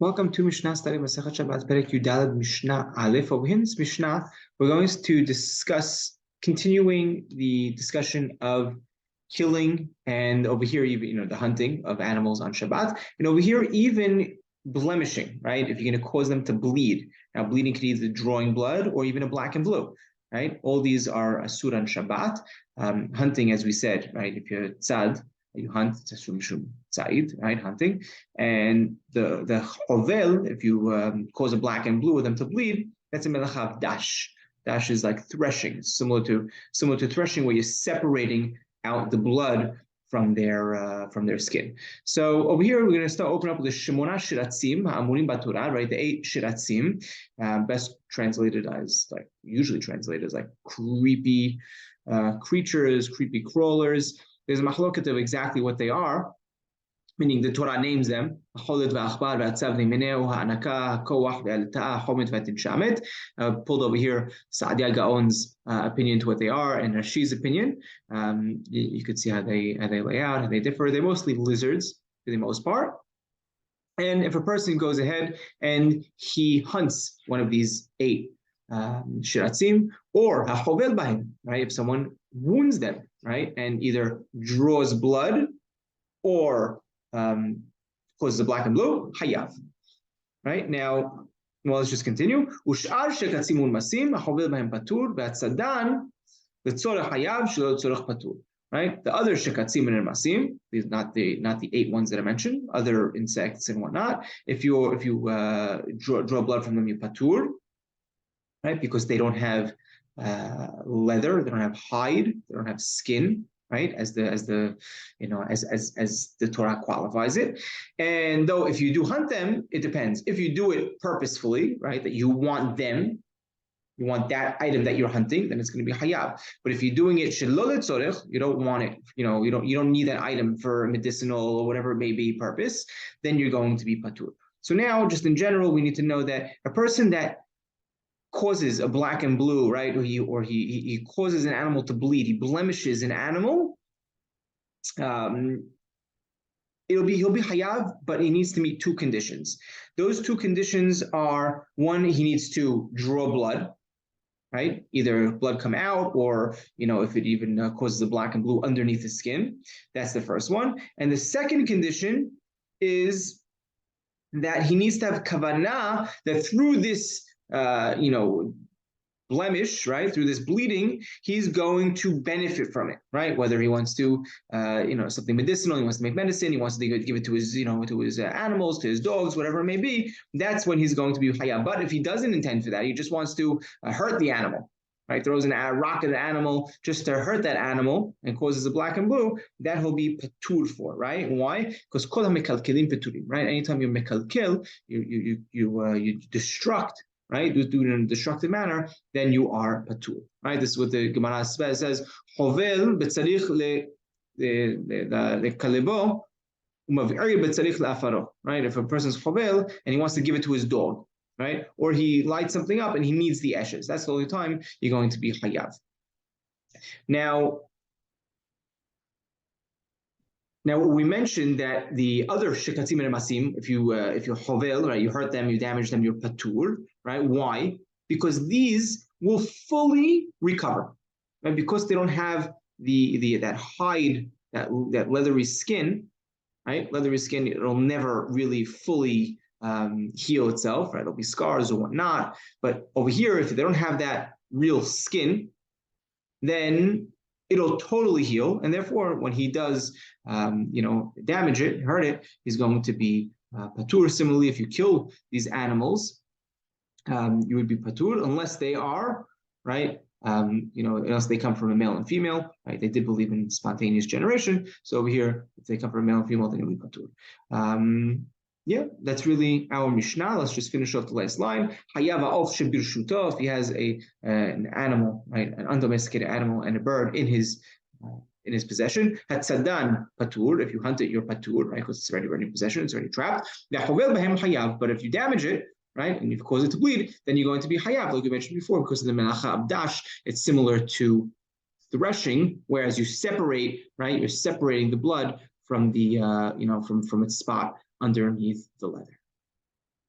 Welcome to Mishna study Masechet Shabbat Perek Yudalad Mishnah Aleph. Over here in this Mishnah, we're going to discuss continuing the discussion of killing, and over here even the hunting of animals on Shabbat, and over here even blemishing, right? If you're going to cause them to bleed. Now, bleeding could either drawing blood or even a black and blue, right? All these are asur on Shabbat. Hunting, as we said, right? If you're tzad, you hunt, right? Hunting, and the chovel, if you cause a black and blue with them to bleed, that's a melachav dash. Dash is like threshing, similar to threshing, where you're separating out the blood from their skin. So over here, we're going to start open up with the Shemona Sherasim, Ha'amurim Batorah, right? The 8 Sherasim, best translated as, like, usually translated as like creepy creatures, creepy crawlers. There's a machloket of exactly what they are, meaning the Torah names them. Pulled over here Saadia Gaon's opinion to what they are, and Rashi's opinion. You could see how they lay out, how they differ. They're mostly lizards for the most part. And if a person goes ahead and he hunts one of these 8 shiratzim, or hachovel bahim, right? If someone wounds them, right, and either draws blood or causes a black and blue, hayav. Right? Now, well, let's just continue. Ushar shekatzim masim, hachovel bahim patur, ve'atzadan, v'tzorech hayav, shelo tzorech patur. Right? The other shekatzim and masim, these not the 8 ones that I mentioned, other insects and whatnot. If you draw blood from them, you patur, right? Because they don't have leather, they don't have hide, they don't have skin, right? As the Torah qualifies it. And though if you do hunt them, it depends. If you do it purposefully, right, that you want them, you want that item that you're hunting, then it's going to be hayab. But if you're doing it shelo letzorech, you don't want it, you don't need that item for medicinal or whatever it may be purpose, then you're going to be patur. So now, just in general, we need to know that a person that causes a black and blue, right, or he causes an animal to bleed, he blemishes an animal, he'll be hayav, but he needs to meet 2 conditions. Those 2 conditions are: 1, he needs to draw blood, right? Either blood come out, or if it even causes a black and blue underneath the skin. That's the first one. And the second condition is that he needs to have kavanah, that through this blemish, right, through this bleeding, he's going to benefit from it, right? Whether he wants to, something medicinal, he wants to make medicine, he wants to give it to his, to his animals, to his dogs, whatever it may be, that's when he's going to be hayab. But if he doesn't intend for that, he just wants to hurt the animal, right, throws a rock at the animal just to hurt that animal and causes a black and blue, that he'll be patur for, right? Why? Because kol ha-mekalkelim paturim, right? Anytime you mekalkel, you destruct, right, do it in a destructive manner, then you are patur, right? This is what the Gemara says: chovel betzarich lekalebo umav'iri betzarich le'afaro, right? If a person's chovel and he wants to give it to his dog, right, or he lights something up and he needs the ashes, that's the only time you're going to be hayav. Now, we mentioned that the other shekatzim and masim, if you're chovel, right, you hurt them, you damage them, you're patur, right? Why? Because these will fully recover, right? Because they don't have that hide, that leathery skin, right? Leathery skin, it'll never really fully heal itself, right? There'll be scars or whatnot. But over here, if they don't have that real skin, then it'll totally heal, and therefore, when he does, damage it, hurt it, he's going to be patur. Similarly, if you kill these animals, you would be patur, unless they are, right, unless they come from a male and female, right? They did believe in spontaneous generation, so over here, if they come from a male and female, then you'll be patur. Yeah, that's really our Mishnah. Let's just finish off the last line. If he has an animal, right, an undomesticated animal and a bird in his possession, Hatzadan patur. If you hunt it, you're patur, right? Because it's already in possession, it's already trapped. But if you damage it, right, and you cause it to bleed, then you're going to be hayav, like we mentioned before, because of the melacha abdash. It's similar to threshing, whereas you separate, right? You're separating the blood from the from its spot underneath the leather.